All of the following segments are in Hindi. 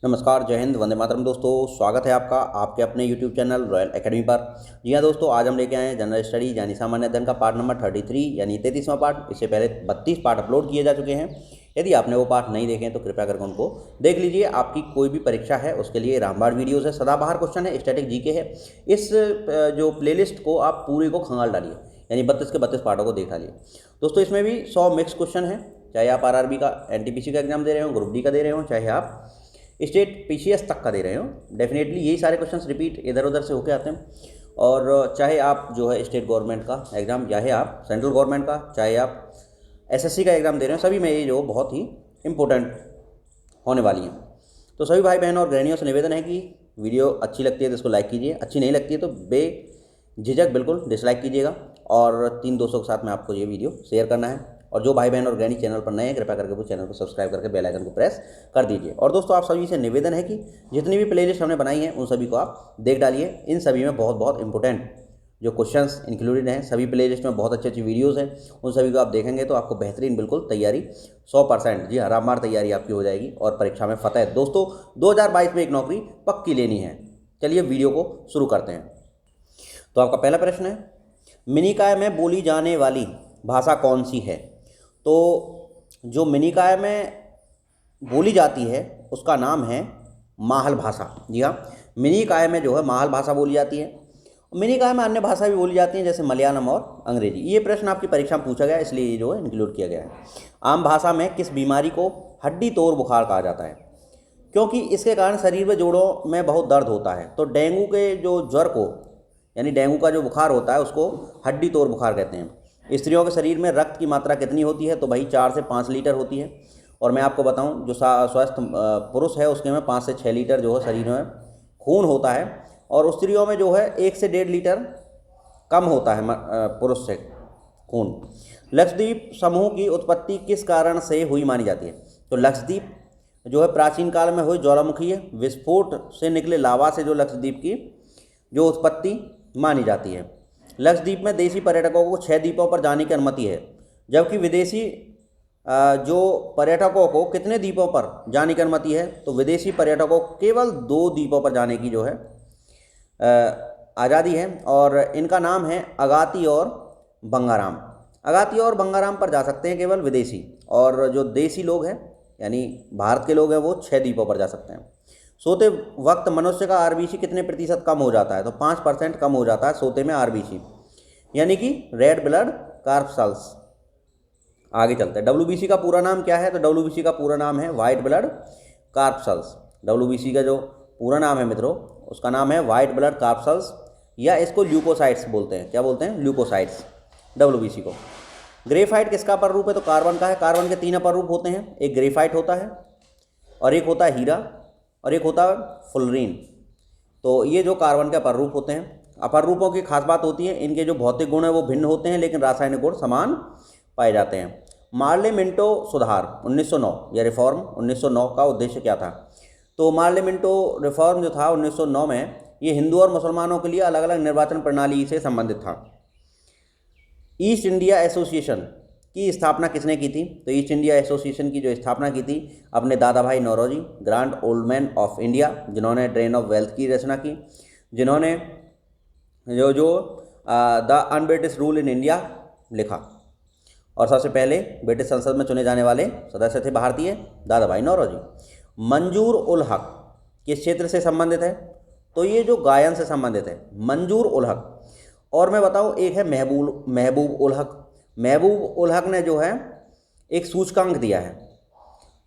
नमस्कार, जय हिंद, वंदे मातरम। दोस्तों, स्वागत है आपका आपके अपने YouTube चैनल रॉयल एकेडमी पर। जी हाँ दोस्तों, आज हम लेके आए हैं जनरल स्टडी यानी सामान्य अध्ययन का पार्ट नंबर 33 यानी 33वां पार्ट। इससे पहले 32 पार्ट अपलोड किए जा चुके हैं। यदि आपने वो पार्ट नहीं देखे हैं तो कृपया करके उनको देख लीजिए। आपकी कोई भी परीक्षा है उसके लिए रामबाण वीडियोज़ है, सदाबहार क्वेश्चन है, स्टैटिक जीके है। इस जो प्लेलिस्ट को आप पूरी को खंगाल डालिए, यानी 32 के 32 पार्टों को देख डालिए। दोस्तों, इसमें भी 100 मिक्स क्वेश्चन है, चाहे आप आरआरबी का एनटीपीसी का एग्जाम दे रहे हो, ग्रुप डी का दे रहे हो, चाहे आप स्टेट पीसीएस तक का दे रहे हो। डेफिनेटली यही सारे क्वेश्चंस रिपीट इधर उधर से होके आते हैं। और चाहे आप जो है स्टेट गवर्नमेंट का एग्ज़ाम, चाहे आप सेंट्रल गवर्नमेंट का, चाहे आप एसएससी का एग्ज़ाम दे रहे हो, सभी में ये जो बहुत ही इंपॉर्टेंट होने वाली हैं। तो सभी भाई बहनों और गृहिणियों से निवेदन है कि वीडियो अच्छी लगती है तो इसको लाइक कीजिए, अच्छी नहीं लगती है तो बेझिझक बिल्कुल डिसलाइक कीजिएगा। और 3 दोस्तों के साथ में आपको ये वीडियो शेयर करना है। और जो भाई बहन और गृहिणी चैनल पर नए हैं, कृपया करके वो चैनल को सब्सक्राइब करके बेल आइकन को प्रेस कर दीजिए। और दोस्तों, आप सभी से निवेदन है कि जितनी भी प्लेलिस्ट हमने बनाई है उन सभी को आप देख डालिए। इन सभी में बहुत बहुत इंपॉर्टेंट जो क्वेश्चंस इंक्लूडेड हैं, सभी प्लेलिस्ट में बहुत अच्छी अच्छी वीडियोस हैं, उन सभी को आप देखेंगे तो आपको बेहतरीन बिल्कुल तैयारी 100%, जी हाँ, रामबाण तैयारी आपकी हो जाएगी और परीक्षा में फतेह। दोस्तों, 2022 में एक नौकरी पक्की लेनी है। चलिए वीडियो को शुरू करते हैं। तो आपका पहला प्रश्न है, मिनिकाय में बोली जाने वाली भाषा कौन सी है? तो जो मिनिकाय में बोली जाती है उसका नाम है माहल भाषा। जी हाँ, मिनिकाय में जो है माहल भाषा बोली जाती है। मिनिकाय में अन्य भाषा भी बोली जाती हैं, जैसे मलयालम और अंग्रेजी। ये प्रश्न आपकी परीक्षा में पूछा गया, इसलिए ये जो है इंक्लूड किया गया है। आम भाषा में किस बीमारी को हड्डी तोड़ बुखार कहा जाता है? क्योंकि इसके कारण शरीर में जोड़ों में बहुत दर्द होता है। तो डेंगू के जो ज्वर को, यानी डेंगू का जो बुखार होता है, उसको हड्डी तोड़ बुखार कहते हैं। स्त्रियों के शरीर में रक्त की मात्रा कितनी होती है? तो भाई 4 से 5 लीटर होती है। और मैं आपको बताऊं, जो स्वस्थ पुरुष है उसके में 5 से 6 लीटर जो है शरीर में खून होता है। और स्त्रियों में जो है 1 से 1.5 लीटर कम होता है पुरुष से खून। लक्षद्वीप समूह की उत्पत्ति किस कारण से हुई मानी जाती है? तो लक्षद्वीप जो है प्राचीन काल में हुई ज्वालामुखी विस्फोट से निकले लावा से जो लक्षद्वीप की जो उत्पत्ति मानी जाती है। लक्षद्वीप में देशी पर्यटकों को 6 द्वीपों पर जाने की अनुमति है, जबकि विदेशी जो पर्यटकों को कितने द्वीपों पर जाने की अनुमति है? तो विदेशी पर्यटकों को केवल 2 द्वीपों पर जाने की जो है आज़ादी है। और इनका नाम है अगाती और बंगाराम। अगाती और बंगाराम पर जा सकते हैं केवल विदेशी, और जो देसी लोग हैं यानी भारत के लोग हैं वो 6 द्वीपों पर जा सकते हैं। सोते वक्त मनुष्य का आरबीसी कितने प्रतिशत कम हो जाता है? तो 5% कम हो जाता है सोते में आरबीसी, यानी कि रेड ब्लड कार्पसल्स। आगे चलते हैं, डब्ल्यूबीसी का पूरा नाम क्या है? तो डब्ल्यूबीसी का पूरा नाम है वाइट ब्लड कार्पसल्स। डब्ल्यूबीसी का जो पूरा नाम है मित्रों, उसका नाम है वाइट ब्लड कार्पसल्स, या इसको ल्यूकोसाइट्स बोलते हैं। क्या बोलते हैं? ल्यूकोसाइट्स, डब्ल्यूबीसी को। ग्रेफाइट किसका अपर रूप है? तो कार्बन का है। कार्बन के 3 अपर रूप होते हैं, एक ग्रेफाइट होता है, और एक होता है हीरा, और एक होता है फुलरीन। तो ये जो कार्बन के अपर रूप होते हैं। अपर रूपों की खास बात होती है, इनके जो भौतिक गुण है वो भिन्न होते हैं, लेकिन रासायनिक गुण समान पाए जाते हैं। मार्ले मिंटो सुधार 1909 या रिफॉर्म 1909 का उद्देश्य क्या था? तो मार्ले मिंटो रिफॉर्म जो था 1909 में, ये हिंदू और मुसलमानों के लिए अलग अलग निर्वाचन प्रणाली से संबंधित था। ईस्ट इंडिया एसोसिएशन की स्थापना किसने की थी? तो ईस्ट इंडिया एसोसिएशन की जो स्थापना की थी अपने Dadabhai Naoroji, grand old man of India, जिन्होंने ड्रेन ऑफ वेल्थ की रचना की, जिन्होंने जो the unBritish rule in India लिखा। और सबसे पहले ब्रिटिश संसद में चुने जाने वाले सदस्य थे भारतीय दादा भाई नौरोजी। मंजूर उल हक किस क्षेत्र से संबंधित है? तो ये जो गायन से संबंधित है, मंजूर उल हक। और मैं बताऊं, एक है महबूब उल हक। महबूब उल हक ने जो है एक सूचकांक दिया है,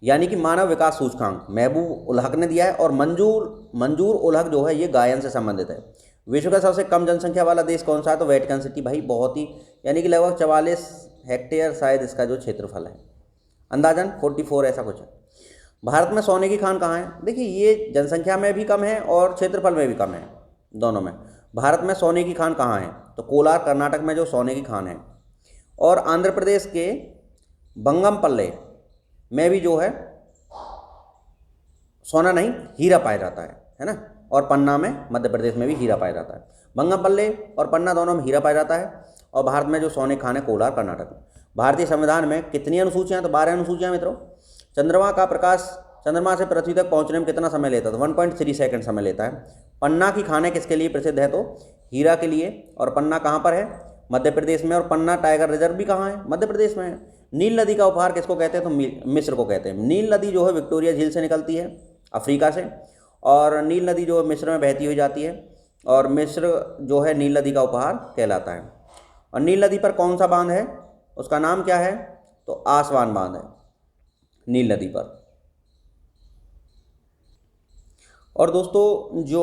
यानी कि मानव विकास सूचकांक महबूब उल हक ने दिया है। और मंजूर उल हक जो है ये गायन से संबंधित है। विश्व का सबसे कम जनसंख्या वाला देश कौन सा है? तो वेटिकन सिटी। भाई बहुत ही, यानी कि लगभग 44 हेक्टेयर शायद इसका जो क्षेत्रफल है, अंदाजन 44 ऐसा कुछ है। भारत में सोने की खान कहाँ है? देखिए, ये जनसंख्या में भी कम है और क्षेत्रफल में भी कम है, दोनों में। भारत में सोने की खान कहाँ है? तो कोलार कर्नाटक में जो सोने की खान है। और आंध्र प्रदेश के बंगमपल्ले में भी जो है सोना नहीं, हीरा पाया जाता है ना। और पन्ना में, मध्य प्रदेश में भी हीरा पाया जाता है। बंगमपल्ले और पन्ना दोनों में हीरा पाया जाता है। और भारत में जो सोने खान है कोलार कर्नाटक में। भारतीय संविधान में कितनी अनुसूचियां? तो 12 अनुसूचियां मित्रों। चंद्रमा का प्रकाश चंद्रमा से पृथ्वी तक पहुंचने में कितना समय लेता था? 1.3 सेकंड समय लेता है। पन्ना की खाने किसके लिए प्रसिद्ध है? तो हीरा के लिए। और पन्ना कहाँ पर है? मध्य प्रदेश में। और पन्ना टाइगर रिजर्व भी कहाँ है? मध्य प्रदेश में है। नील नदी का उपहार किसको कहते हैं? तो मिस्र को कहते हैं। नील नदी जो है विक्टोरिया झील से निकलती है अफ्रीका से, और नील नदी जो है मिस्र में बहती हुई जाती है, और मिस्र जो है नील नदी का उपहार कहलाता है। और नील नदी पर कौन सा बांध है? उसका नाम क्या है? तो आसवान बांध है नील नदी पर। और दोस्तों जो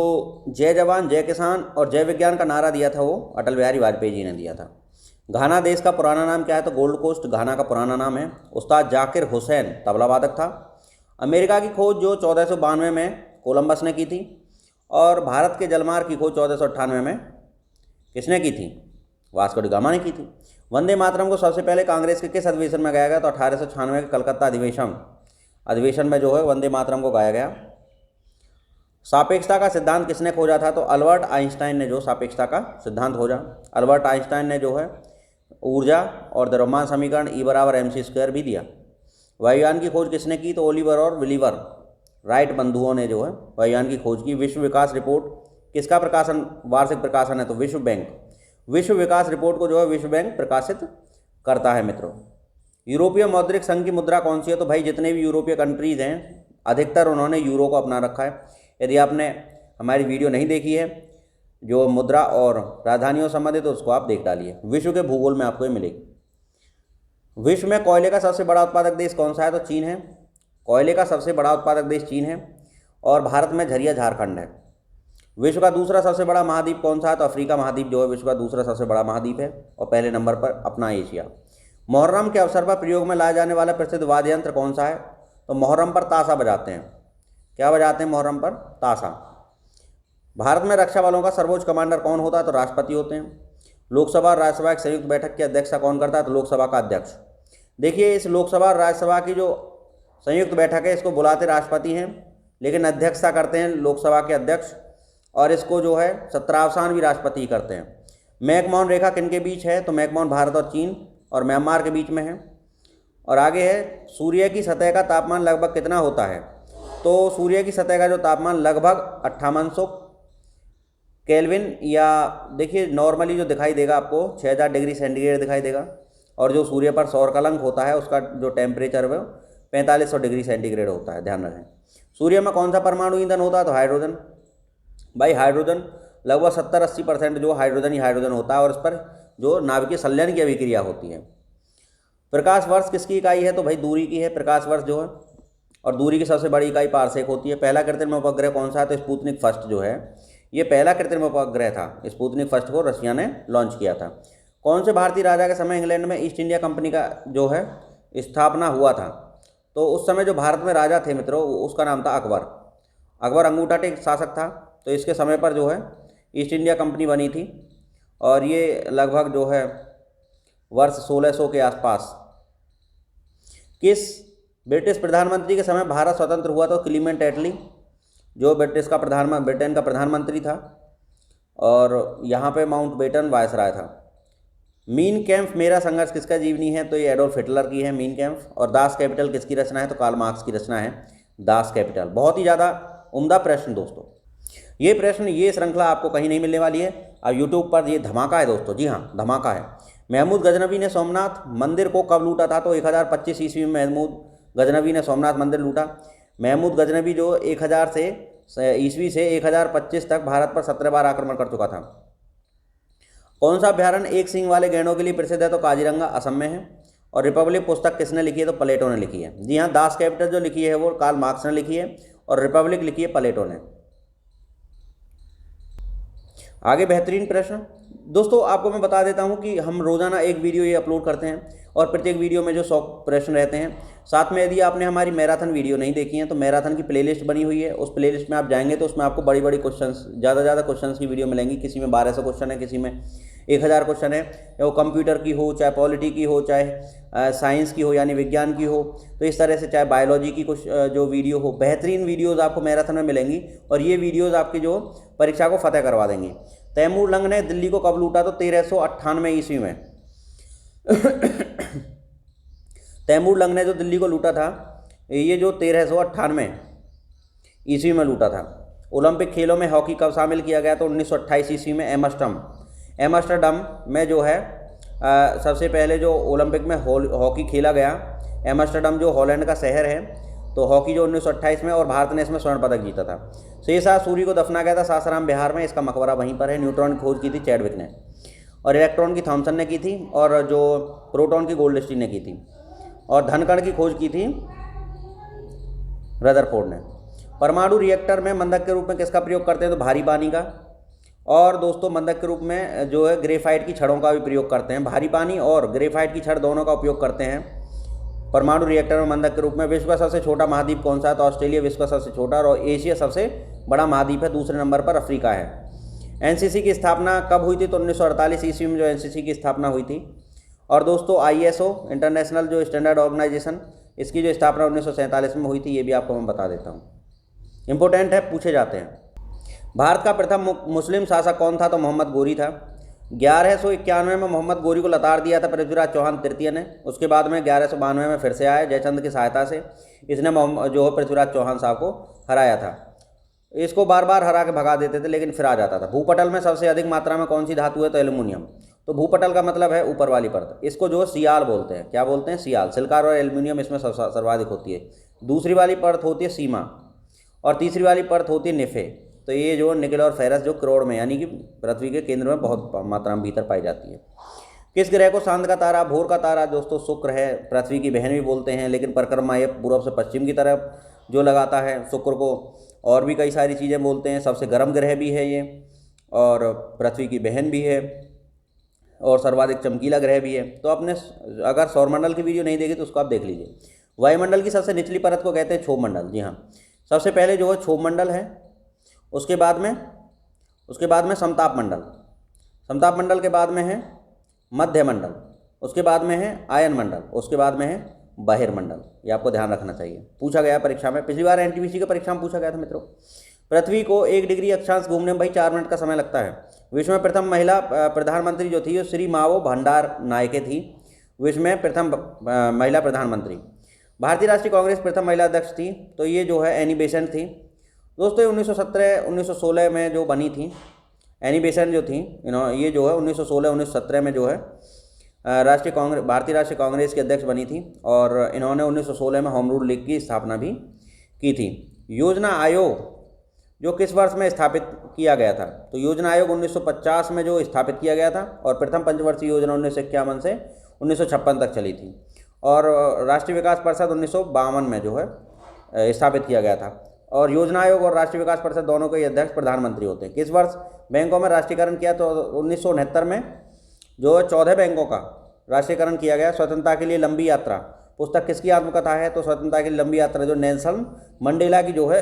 जय जवान जय किसान और जय विज्ञान का नारा दिया था वो अटल बिहारी वाजपेयी जी ने दिया था। घाना देश का पुराना नाम क्या है? तो गोल्ड कोस्ट घाना का पुराना नाम है। उस्ताद जाकिर हुसैन तबला वादक था। अमेरिका की खोज जो 1492 में कोलंबस ने की थी, और भारत के जलमार्ग की खोज 1498 में किसने की थी? वास्को डी गामा ने की थी। वंदे मातरम को सबसे पहले कांग्रेस के किस अधिवेशन में गाया गया? तो 1896 के कलकत्ता अधिवेशन में जो है वंदे मातरम को गाया गया। सापेक्षता का सिद्धांत किसने खोजा था? तो अल्बर्ट आइंस्टाइन ने जो सापेक्षता का सिद्धांत खोजा। अल्बर्ट आइंस्टाइन ने जो है ऊर्जा और द्रव्यमान समीकरण E = mc² भी दिया। वायुयान की खोज किसने की? तो ओलिवर और विलीवर राइट बंधुओं ने जो है वायुयान की खोज की। विश्व विकास रिपोर्ट किसका प्रकाशन वार्षिक प्रकाशन है? तो विश्व बैंक। विश्व विकास रिपोर्ट को जो है विश्व बैंक प्रकाशित करता है मित्रों। यूरोपीय मौद्रिक संघ की मुद्रा कौन सी है? तो भाई जितने भी यूरोपीय कंट्रीज़ हैं अधिकतर उन्होंने यूरो को अपना रखा है। यदि आपने हमारी वीडियो नहीं देखी है जो मुद्रा और राजधानियों संबंधित, तो उसको आप देख डालिए। विश्व के भूगोल में आपको ये मिलेगी। विश्व में कोयले का सबसे बड़ा उत्पादक देश कौन सा है? तो चीन है। कोयले का सबसे बड़ा उत्पादक देश चीन है, और भारत में झरिया झारखंड है। विश्व का दूसरा सबसे बड़ा महाद्वीप कौन सा है? तो अफ्रीका महाद्वीप जो है विश्व का दूसरा सबसे बड़ा महाद्वीप है, और पहले नंबर पर अपना एशिया। मुहर्रम के अवसर पर प्रयोग में लाया जाने वाला प्रसिद्ध वाद्य यंत्र कौन सा है? तो मुहर्रम पर ताशा बजाते हैं। क्या बजाते हैं मुहर्रम पर? ताशा। भारत में रक्षा बलों का सर्वोच्च कमांडर कौन होता है? तो राष्ट्रपति होते हैं। लोकसभा और राज्यसभा की संयुक्त बैठक की अध्यक्षता कौन करता है? तो लोकसभा का अध्यक्ष। देखिए इस लोकसभा और राज्यसभा की जो संयुक्त बैठक है इसको बुलाते राष्ट्रपति हैं, लेकिन अध्यक्षता करते हैं लोकसभा के अध्यक्ष, और इसको जो है सत्रावसान भी राष्ट्रपति करते हैं। मैकमोहन रेखा किन के बीच है? तो मैकमोहन भारत और चीन और म्यांमार के बीच में है। और आगे है सूर्य की सतह का तापमान लगभग कितना होता है? तो सूर्य की सतह का जो तापमान लगभग 5800 केल्विन, या देखिए नॉर्मली जो दिखाई देगा आपको 6000 डिग्री सेंटीग्रेड दिखाई देगा, और जो सूर्य पर सौर कलंक होता है उसका जो टेम्परेचर है 4500 डिग्री सेंटीग्रेड होता है, ध्यान रखें। सूर्य में कौन सा परमाणु ईंधन होता है? तो हाइड्रोजन। भाई हाइड्रोजन लगभग 70-80% जो हाइड्रोजन ही हाइड्रोजन होता है, और इस पर जो नाभिकीय संलयन की अभिक्रिया होती है। प्रकाश वर्ष किसकी इकाई है? तो भाई दूरी की है प्रकाश वर्ष जो है, और दूरी की सबसे बड़ी इकाई पारसेक होती है। पहला कृत्रिम उपग्रह कौन सा है? तो स्पुतनिक फर्स्ट जो है ये पहला कृत्रिम उपग्रह था। स्पुतनिक फर्स्ट को रशिया ने लॉन्च किया था। कौन से भारतीय राजा के समय इंग्लैंड में ईस्ट इंडिया कंपनी का जो है स्थापना हुआ था? तो उस समय जो भारत में राजा थे मित्रों उसका नाम था अकबर। अकबर अंगूठा टेक शासक था, तो इसके समय पर जो है ईस्ट इंडिया कंपनी बनी थी, और ये लगभग जो है वर्ष 1600 के आसपास। किस ब्रिटिश प्रधानमंत्री के समय भारत स्वतंत्र हुआ? तो क्लीमेंट एटली जो ब्रिटेन का प्रधानमंत्री था, और यहाँ पे माउंट बेटन वायसराय था। मीन कैंप मेरा संघर्ष किसका जीवनी है? तो ये एडोल्फ हिटलर की है मीन कैंप। और दास कैपिटल किसकी रचना है? तो कार्ल मार्क्स की रचना है दास कैपिटल। बहुत ही ज़्यादा उम्दा प्रश्न दोस्तों। ये प्रश्न ये श्रृंखला आपको कहीं नहीं मिलने वाली है। अब यूट्यूब पर ये धमाका है दोस्तों, जी हाँ धमाका है। महमूद गजनवी ने सोमनाथ मंदिर को कब लूटा था? तो 1025 ईस्वी में महमूद गजनवी ने सोमनाथ मंदिर लूटा। महमूद गजनवी जो 1000 ईस्वी से 1025 तक भारत पर 17 बार आक्रमण कर चुका था। कौन सा अभ्यारण्य एक सींग वाले गैंडों के लिए प्रसिद्ध है? तो काजीरंगा असम में है। और रिपब्लिक पुस्तक किसने लिखी है? तो प्लेटो ने लिखी है। जी हाँ, दास कैपिटल जो लिखी है वो कार्ल मार्क्स ने लिखी है, और रिपब्लिक लिखी है प्लेटो ने। आगे बेहतरीन प्रश्न दोस्तों, आपको मैं बता देता हूं कि हम रोज़ाना एक वीडियो ये अपलोड करते हैं, और प्रत्येक वीडियो में जो 100 प्रश्न रहते हैं। साथ में यदि आपने हमारी मैराथन वीडियो नहीं देखी है तो मैराथन की प्लेलिस्ट बनी हुई है, उस प्लेलिस्ट में आप जाएंगे तो उसमें आपको बड़ी बड़ी क्वेश्चंस ज़्यादा क्वेश्चंस की वीडियो मिलेंगी। किसी में 1200 क्वेश्चन है, किसी में 1000 क्वेश्चन है, या वो कंप्यूटर की हो, चाहे पॉलिटी की हो, चाहे साइंस की हो यानी विज्ञान की हो, तो इस तरह से चाहे बायोलॉजी की कुछ जो वीडियो हो, बेहतरीन वीडियोज़ आपको मैराथन में मिलेंगी, और ये वीडियोज़ आपकी जो परीक्षा को फतेह करवा देंगी। तैमूर लंग ने दिल्ली को कब लूटा? तो 1398 ईस्वी में। तैमूर लंग ने जो दिल्ली को लूटा था ये जो 1398 ईस्वी में लूटा था। ओलंपिक खेलों में हॉकी कब शामिल किया गया? तो 1928 ईस्वी में एम्स्टर्डम में जो है सबसे पहले जो ओलंपिक में हॉकी खेला गया। एम्स्टर्डम जो हॉलैंड का शहर है, तो हॉकी जो 1928 में, और भारत ने इसमें स्वर्ण पदक जीता था। शेषाव सूर्य को दफना गया था सासाराम बिहार में, इसका मकबरा वहीं पर है। न्यूट्रॉन की खोज की थी चैडविक ने, और इलेक्ट्रॉन की थॉमसन ने की थी, और जो प्रोटॉन की गोल्डस्टीन ने की थी, और धनकण की खोज की थी रदरफोर्ड ने। परमाणु रिएक्टर में मंदक के रूप में किसका प्रयोग करते हैं? तो भारी पानी का। और दोस्तों मंदक के रूप में जो है ग्रेफाइट की छड़ों का भी प्रयोग करते हैं। भारी पानी और ग्रेफाइट की छड़ दोनों का उपयोग करते हैं परमाणु रिएक्टर में मंदक के रूप में। विश्व का सबसे छोटा महाद्वीप कौन सा है? तो ऑस्ट्रेलिया विश्व का सबसे छोटा, और एशिया सबसे बड़ा महाद्वीप है। दूसरे नंबर पर अफ्रीका है। एनसीसी की स्थापना कब हुई थी? तो 1948 ईस्वी में जो एनसीसी की स्थापना हुई थी। और दोस्तों आईएसओ इंटरनेशनल जो स्टैंडर्ड ऑर्गेनाइजेशन, इसकी जो स्थापना 1947 में हुई थी, ये भी आपको मैं बता देता हूँ, इंपॉर्टेंट है, पूछे जाते हैं। भारत का प्रथम मुस्लिम शासक कौन था? तो मोहम्मद गोरी था। 1191 में मोहम्मद गोरी को लताड़ दिया था पृथ्वीराज चौहान तृतीय ने। उसके बाद में 1192 में फिर से आए जयचंद की सहायता से, इसने जो है पृथ्वीराज चौहान साहब को हराया था। इसको बार बार हरा के भगा देते थे, लेकिन फिर आ जाता था। भूपटल में सबसे अधिक मात्रा में कौन सी धातु है? तो एल्यूमिनियम। तो भूपटल का मतलब है ऊपर वाली परत, इसको जो सियाल बोलते हैं। क्या बोलते हैं? सियाल। सिलिकॉन और एल्यूमिनियम इसमें सर्वाधिक होती है। दूसरी वाली परत होती है सीमा, और तीसरी वाली परत होती है निफे। तो ये जो निकल और फेरस जो करोड़ में, यानी कि पृथ्वी के केंद्र में बहुत मात्रा में भीतर पाई जाती है। किस ग्रह को चांद का तारा, भोर का तारा? दोस्तों शुक्र है। पृथ्वी की बहन भी बोलते हैं, लेकिन परिक्रमा ये पूर्व से पश्चिम की तरफ जो लगाता है शुक्र को। और भी कई सारी चीज़ें बोलते हैं। सबसे गर्म ग्रह भी है ये, और पृथ्वी की बहन भी है, और सर्वाधिक चमकीला ग्रह भी है। तो आपने अगर सौरमंडल की वीडियो नहीं देखी तो उसको आप देख लीजिए। वायुमंडल की सबसे निचली परत को कहते हैं क्षोभ मंडल। जी हाँ, सबसे पहले जो है क्षोभ मंडल है, उसके बाद में समताप मंडल, समताप मंडल के बाद में है मध्य मंडल, उसके बाद में है आयन मंडल, उसके बाद में है बहिर्मंडल। ये आपको ध्यान रखना चाहिए, पूछा गया परीक्षा में। पिछली बार एनटीपीसी की परीक्षा में पूछा गया था मित्रों। पृथ्वी को 1 डिग्री अक्षांश घूमने में भाई 4 मिनट का समय लगता है। विश्व में प्रथम महिला प्रधानमंत्री जो थी वो श्री मावो भंडार नायके थी, विश्व में प्रथम महिला प्रधानमंत्री। भारतीय राष्ट्रीय कांग्रेस प्रथम महिला अध्यक्ष थी, तो ये जो है एनी बेसेंट थी। दोस्तों 1916 में जो बनी थी एनी बेसेंट जो थी, ये जो है 1916-1917 में जो है भारतीय राष्ट्रीय कांग्रेस के अध्यक्ष बनी थी, और इन्होंने 1916 में होम रूल लीग की स्थापना भी की थी। योजना आयोग जो किस वर्ष में स्थापित किया गया था? तो योजना आयोग 1950 में जो स्थापित किया गया था, और प्रथम पंचवर्षीय योजना 1951 से 1956 तक चली थी, और राष्ट्रीय विकास परिषद 1952 में जो है स्थापित किया गया था। और योजना आयोग और राष्ट्रीय विकास परिषद दोनों के अध्यक्ष प्रधानमंत्री होते हैं। किस वर्ष बैंकों में राष्ट्रीयकरण किया? तो 1969 में जो 14 बैंकों का राष्ट्रीयकरण किया गया। स्वतंत्रता के लिए लंबी यात्रा पुस्तक किसकी आत्मकथा है? तो स्वतंत्रता के लिए लंबी यात्रा जो नेल्सन मंडेला की जो है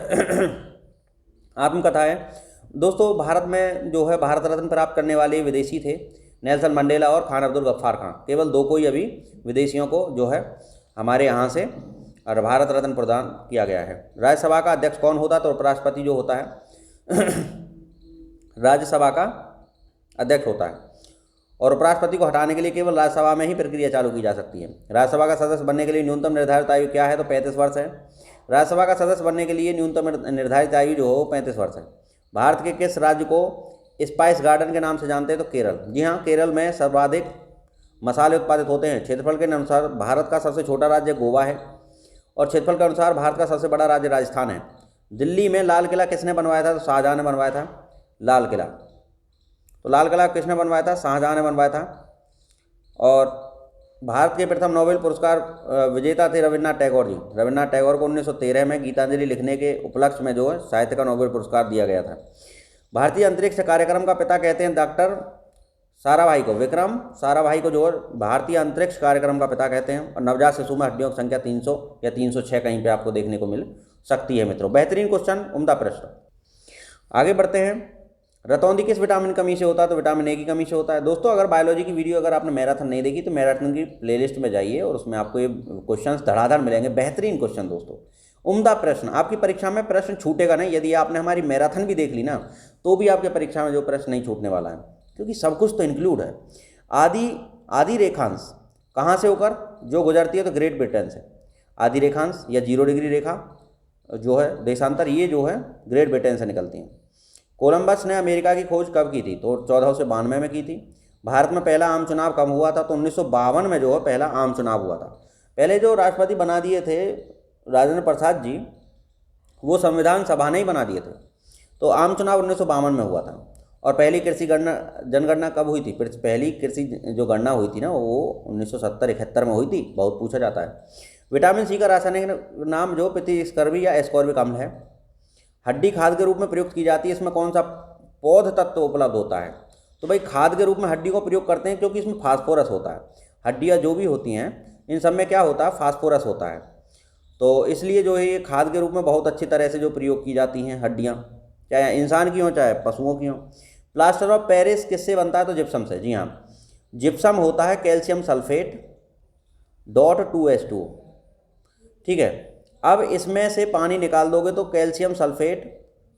आत्मकथा है। दोस्तों भारत में जो है भारत रत्न प्राप्त करने वाले विदेशी थे नेल्सन मंडेला और खान अब्दुल गफ्फार खान। केवल 2 को ही अभी विदेशियों को जो है हमारे यहाँ से और भारत रत्न प्रदान किया गया है। राज्यसभा का अध्यक्ष कौन होता है? तो उपराष्ट्रपति जो होता है राज्यसभा का अध्यक्ष होता है, और उपराष्ट्रपति को हटाने के लिए केवल राज्यसभा में ही प्रक्रिया चालू की जा सकती है। राज्यसभा का सदस्य बनने के लिए न्यूनतम निर्धारित आयु क्या है? तो 35 वर्ष है। राज्यसभा का सदस्य बनने के लिए न्यूनतम निर्धारित आयु जो हो 35 वर्ष है। भारत के किस राज्य को स्पाइस गार्डन के नाम से जानते हैं? तो केरल। जी हाँ, केरल में सर्वाधिक मसाले उत्पादित होते हैं। क्षेत्रफल के अनुसार भारत का सबसे छोटा राज्य गोवा है, और क्षेत्रफल के अनुसार भारत का सबसे बड़ा राज्य राजस्थान है। दिल्ली में लाल किला किसने बनवाया था? तो शाहजहां ने बनवाया था लाल किला। तो लाल किला किसने बनवाया था? शाहजहां ने बनवाया था। और भारत के प्रथम नोबेल पुरस्कार विजेता थे रविन्द्रनाथ टैगोर जी। रविन्द्रनाथ टैगोर को 1913 में गीतांजलि लिखने के उपलक्ष्य में जो है साहित्य का नोबेल पुरस्कार दिया गया था। भारतीय अंतरिक्ष कार्यक्रम का पिता कहते हैं डॉक्टर साराभाई को। विक्रम साराभाई को जो है भारतीय अंतरिक्ष कार्यक्रम का पिता कहते हैं। और नवजात शिशु में हड्डियों की संख्या 300 या 306 कहीं पे आपको देखने को मिल सकती है मित्रों। बेहतरीन क्वेश्चन, उम्दा प्रश्न। आगे बढ़ते हैं। रतौंधी किस विटामिन कमी से होता है? तो विटामिन ए की कमी से होता है। दोस्तों अगर बायोलॉजी की वीडियो अगर आपने मैराथन नहीं देखी तो मैराथन की प्लेलिस्ट में जाइए, और उसमें आपको ये क्वेश्चंस धड़ाधड़ मिलेंगे। बेहतरीन क्वेश्चन दोस्तों, उम्दा प्रश्न। आपकी परीक्षा में प्रश्न छूटेगा नहीं। यदि आपने हमारी मैराथन भी देख ली ना, तो भी आपके परीक्षा में जो प्रश्न नहीं छूटने वाला है, क्योंकि सब कुछ तो इंक्लूड है। आदि रेखांश कहाँ से होकर जो गुजरती है? तो ग्रेट ब्रिटेन से। आधी रेखांश या 0 डिग्री रेखा जो है देशांतर, ये जो है ग्रेट ब्रिटेन से निकलती हैं। कोलंबस ने अमेरिका की खोज कब की थी? तो 1492 में की थी। भारत में पहला आम चुनाव कब हुआ था? तो 1952 में जो है पहला आम चुनाव हुआ था। पहले जो राष्ट्रपति बना दिए थे राजेंद्र प्रसाद जी, वो संविधान सभा ने ही बना दिए थे। तो आम चुनाव 1952 में हुआ था। और पहली कृषि जनगणना कब हुई थी? पहली कृषि जो गणना हुई थी ना, वो 1970-71 में हुई थी। बहुत पूछा जाता है। विटामिन सी का रासायनिक नाम जो प्रतिस्कर्वी या एस्कॉर्बिक अम्ल है। हड्डी खाद के रूप में प्रयुक्त की जाती है, इसमें कौन सा पौध तत्व उपलब्ध होता है? तो भाई खाद के रूप में हड्डी को प्रयोग करते हैं क्योंकि इसमें फास्फोरस होता है। हड्डियाँ जो भी होती हैं इन सब में क्या होता है? फास्फोरस होता है। तो इसलिए जो है ये खाद के रूप में बहुत अच्छी तरह से जो प्रयोग की जाती हैं हड्डियाँ, चाहे इंसान की हों चाहे पशुओं की हों। प्लास्टर ऑफ पेरिस किससे बनता है? तो जिप्सम से। जी हाँ, जिप्सम होता है कैल्शियम सल्फेट .2H2O। ठीक है, अब इसमें से पानी निकाल दोगे तो कैल्शियम सल्फेट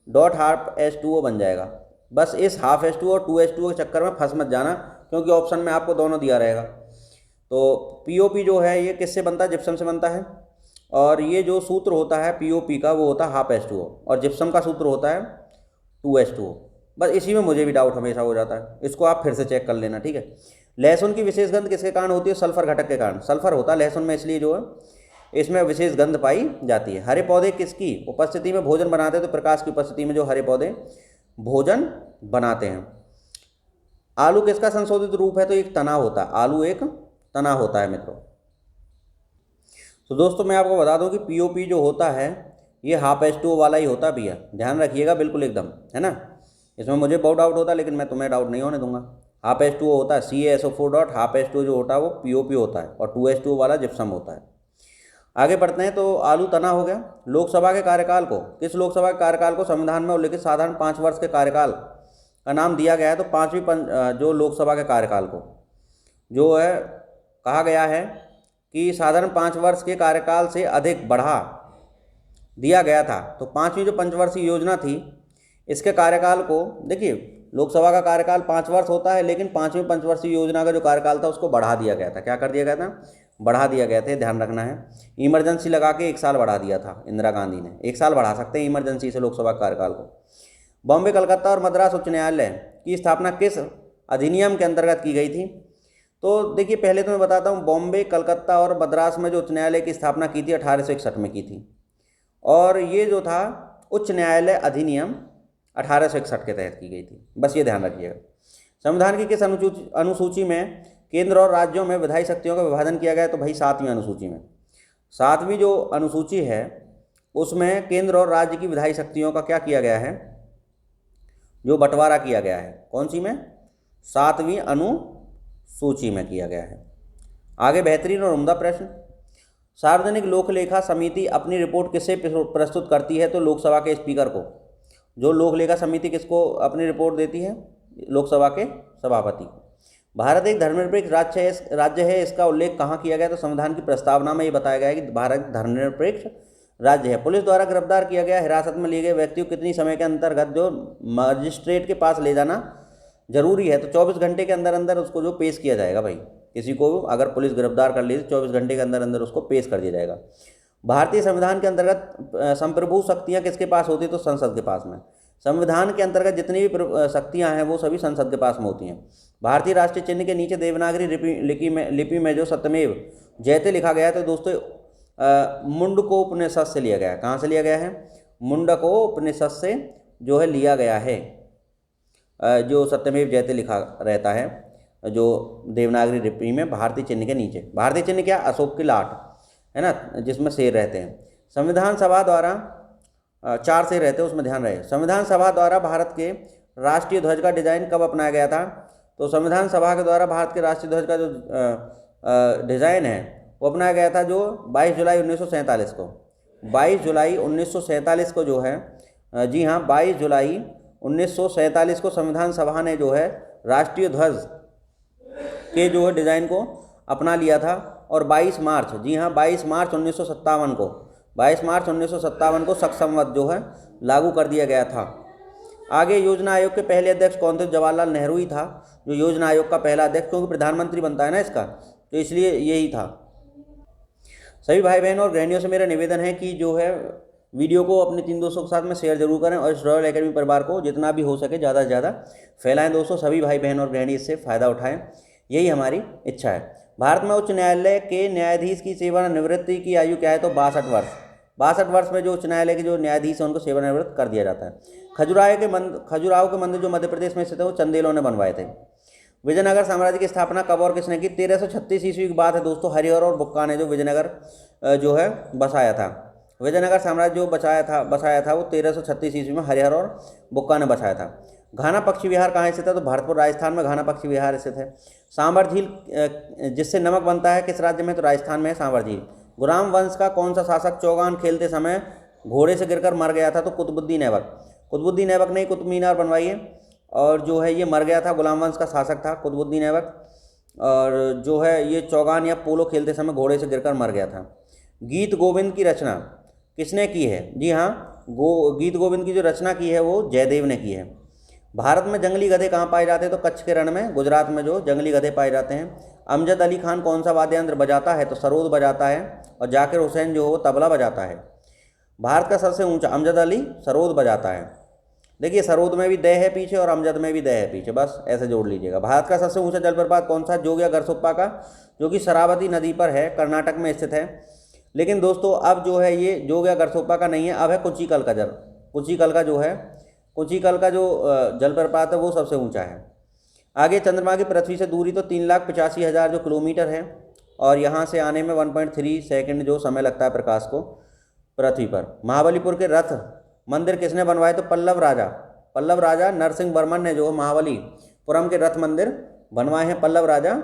.12H2O बन जाएगा। बस इस .12H2O और 2H2O के चक्कर में फंस मत जाना, क्योंकि ऑप्शन में आपको दोनों दिया रहेगा। तो POP जो है ये किससे बनता है? जिप्सम से बनता है। और ये जो सूत्र होता है POP का वो होता है .12H2O, और जिप्सम का सूत्र होता है 2H2O। बस इसी में मुझे भी डाउट हमेशा हो जाता है, इसको आप फिर से चेक कर लेना। ठीक है, लहसुन की विशेष गंध किसके कारण होती है? सल्फर घटक के कारण। सल्फर होता है लहसुन में, इसलिए जो है इसमें विशेष गंध पाई जाती है। हरे पौधे किसकी उपस्थिति में भोजन बनाते हैं? तो प्रकाश की उपस्थिति में जो हरे पौधे भोजन बनाते हैं। आलू किसका संशोधित रूप है? तो एक तना होता है, आलू एक तना होता है मित्रों। तो दोस्तों मैं आपको बता दूं कि POP जो होता है ये .12H2O वाला ही होता भी है, ध्यान रखिएगा बिल्कुल एकदम, है ना। इसमें मुझे बहुत डाउट होता है लेकिन मैं तुम्हें डाउट नहीं होने दूंगा। .12H2O होता है CaSO4 .12H2O जो होता है वो POP होता है, और 2H2O वाला जिप्सम होता है। आगे बढ़ते हैं। तो आलू तना हो गया। लोकसभा के कार्यकाल को, किस लोकसभा के कार्यकाल को संविधान में उल्लिखित साधारण 5 वर्ष के कार्यकाल का नाम दिया गया है? तो 5वीं जो लोकसभा के कार्यकाल को जो है कहा गया है कि साधारण 5 वर्ष के कार्यकाल से अधिक बढ़ा दिया गया था। तो 5वीं जो पंचवर्षीय योजना थी इसके कार्यकाल को, देखिए लोकसभा का कार्यकाल 5 वर्ष होता है, लेकिन 5वीं पंचवर्षीय योजना का जो कार्यकाल था उसको बढ़ा दिया गया था। क्या कर दिया गया था? बढ़ा दिया गया था, ध्यान रखना है। इमरजेंसी लगा के 1 साल बढ़ा दिया था इंदिरा गांधी ने। 1 साल बढ़ा सकते हैं इमरजेंसी से लोकसभा कार्यकाल को। बॉम्बे, कलकत्ता और मद्रास उच्च न्यायालय की स्थापना किस अधिनियम के अंतर्गत की गई थी? तो देखिए पहले तो मैं बताता हूँ, बॉम्बे, कलकत्ता और मद्रास में जो उच्च न्यायालय की स्थापना की थी 1861 में की थी, और ये जो था उच्च न्यायालय अधिनियम 1861 के तहत की गई थी। बस ये ध्यान रखिएगा। संविधान की किस अनुसूची में केंद्र और राज्यों में विधायी शक्तियों का विभाजन किया गया है? तो भाई 7वीं अनुसूची में। 7वीं जो अनुसूची है उसमें केंद्र और राज्य की विधायी शक्तियों का क्या किया गया है? जो बंटवारा किया गया है। कौन सी में? 7वीं अनुसूची में किया गया है। आगे बेहतरीन और उम्दा प्रश्न। सार्वजनिक लोक लेखा समिति अपनी रिपोर्ट किससे प्रस्तुत करती है? तो लोकसभा के स्पीकर को। जो लोक लेखा समिति किसको अपनी रिपोर्ट देती है? लोकसभा के सभापति को। भारत एक धर्मनिरपेक्ष राज्य है, इसका उल्लेख कहाँ किया गया? तो संविधान की प्रस्तावना में ये बताया गया है कि भारत धर्मनिरपेक्ष राज्य है। पुलिस द्वारा गिरफ्तार किया गया हिरासत में लिए गए व्यक्ति को कितनी समय के अंतर्गत जो मजिस्ट्रेट के पास ले जाना जरूरी है? तो 24 घंटे के अंदर अंदर उसको जो पेश किया जाएगा। भाई किसी को अगर पुलिस गिरफ्तार कर ली तो 24 घंटे के अंदर अंदर उसको पेश कर दिया जाएगा। भारतीय संविधान के अंतर्गत संप्रभु शक्तियाँ किसके पास होती है? तो संसद के पास में। संविधान के अंतर्गत जितनी भी शक्तियाँ हैं वो सभी संसद के पास में होती हैं। भारतीय राष्ट्रीय चिन्ह के नीचे देवनागरी लिपि में जो सत्यमेव जयते लिखा गया है, तो दोस्तों मुंडको उपनिषद से लिया गया है। कहाँ से लिया गया है? मुंडको उपनिषद से जो है लिया गया है। जो सत्यमेव जयते लिखा रहता है जो देवनागरी लिपि में भारतीय चिन्ह के नीचे। भारतीय चिन्ह क्या? अशोक की लाट है ना, जिसमें शेर रहते हैं। संविधान सभा द्वारा 4 शेर रहते हैं, उसमें ध्यान रहे। संविधान सभा द्वारा भारत के राष्ट्रीय ध्वज का डिजाइन कब अपनाया गया था? तो संविधान सभा के द्वारा भारत के राष्ट्रीय ध्वज का जो डिज़ाइन है वो अपनाया गया था जो 22 जुलाई 1947 को। 22 जुलाई 1947 को जो है, जी हाँ 22 जुलाई 1947 को संविधान सभा ने जो है राष्ट्रीय ध्वज के जो है डिज़ाइन को अपना लिया था। और 22 मार्च, जी हाँ 22 मार्च 1957 को, 22 मार्च 1957 को शक संवत जो है लागू कर दिया गया था। आगे योजना आयोग के पहले अध्यक्ष कौन थे? जवाहरलाल नेहरू ही था जो योजना आयोग का पहला अध्यक्ष, क्योंकि प्रधानमंत्री बनता है ना इसका, तो इसलिए यही था। सभी भाई बहन और गृहिणियों से मेरा निवेदन है कि जो है वीडियो को अपने 3 दोस्तों के साथ में शेयर जरूर करें और इस रॉयल एकेडमी परिवार को जितना भी हो सके ज़्यादा से ज़्यादा फैलाएं दोस्तों। सभी भाई बहन और गृहिणी इससे फ़ायदा उठाएं, यही हमारी इच्छा है। भारत में उच्च न्यायालय के न्यायाधीश की सेवानिवृत्ति की आयु क्या है, तो 62 वर्ष। 62 वर्ष में जो उच्च न्यायालय के जो न्यायाधीश हैं उनको सेवानिवृत्त कर दिया जाता है। खजुराहो के मंदिर जो मध्य प्रदेश में स्थित है वो चंदेलों ने बनवाए थे। विजयनगर साम्राज्य की स्थापना कब और किसने की, 1336 ईस्वी की बात है दोस्तों। हरिहर और बुक्का ने जो विजयनगर जो है बसाया था। विजयनगर साम्राज्य जो बसाया था वो 1336 ईस्वी में हरिहर और बुक्का ने बसाया था। घाना पक्षी विहार कहाँ स्थित है, तो भरतपुर राजस्थान में घाना पक्षी विहार स्थित है। सांभर झील जिससे नमक बनता है किस राज्य में, तो राजस्थान में है सांभर झील। गुलाम वंश का कौन सा शासक चौगान खेलते समय घोड़े से गिरकर मर गया था, तो कुतुबुद्दीन ऐबक। कुतुबुद्दीन ऐबक ने कुतुब मीनार बनवाई है और जो है ये मर गया था, गुलाम वंश का शासक था कुतुबुद्दीन ऐबक। और जो है ये चौगान या पोलो खेलते समय घोड़े से गिरकर मर गया था। गीत गोविंद की रचना किसने की है, जी हाँ, गीत गोविंद की जो रचना की है वो जयदेव ने की है। भारत में जंगली गधे कहाँ पाए जाते हैं, तो कच्छ के रण में, गुजरात में जो जंगली गधे पाए जाते हैं। अमजद अली खान कौन सा वाद्य यंत्र बजाता है, तो सरोद बजाता है। और जाकिर हुसैन जो हो तबला बजाता है। भारत का सबसे ऊंचा, अमजद अली सरोद बजाता है। देखिए सरोद में भी दह है पीछे और अमजद में भी दह है पीछे, बस ऐसे जोड़ लीजिएगा। भारत का सबसे ऊंचा जलप्रपात कौन सा, जोगिया गरसोप्पा का, जो कि शरावती नदी पर है, कर्नाटक में स्थित है। लेकिन दोस्तों अब जो है ये जोगिया गरसोप्पा का नहीं है, अब है कुंचिकल का कुंचिकल का जो जलप्रपात है वो सबसे ऊंचा है। आगे चंद्रमा की पृथ्वी से दूरी तो 3,85,000 जो किलोमीटर है और यहाँ से आने में 1.3 सेकंड जो समय लगता है प्रकाश को पृथ्वी पर। महाबलीपुर के रथ मंदिर किसने बनवाए, तो पल्लव राजा नरसिंह वर्मन ने जो महाबलीपुरम के रथ मंदिर बनवाए हैं, पल्लव राजा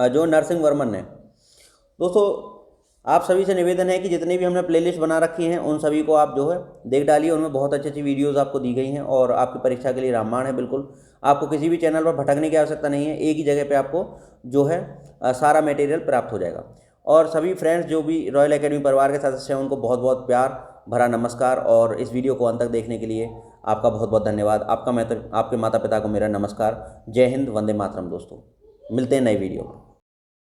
जो नरसिंह वर्मन ने। दोस्तों आप सभी से निवेदन है कि जितनी भी हमने प्लेलिस्ट बना रखी हैं उन सभी को आप जो है देख डालिए, उनमें बहुत अच्छी अच्छी वीडियोस आपको दी गई हैं और आपकी परीक्षा के लिए रामबाण है। बिल्कुल आपको किसी भी चैनल पर भटकने की आवश्यकता नहीं है, एक ही जगह पे आपको जो है सारा मटेरियल प्राप्त हो जाएगा। और सभी फ्रेंड्स जो भी रॉयल एकेडमी परिवार के सदस्य हैं उनको बहुत बहुत प्यार भरा नमस्कार और इस वीडियो को अंत तक देखने के लिए आपका बहुत बहुत धन्यवाद। आपके माता पिता को मेरा नमस्कार। जय हिंद, वंदे मातरम दोस्तों, मिलते हैं नई वीडियो में।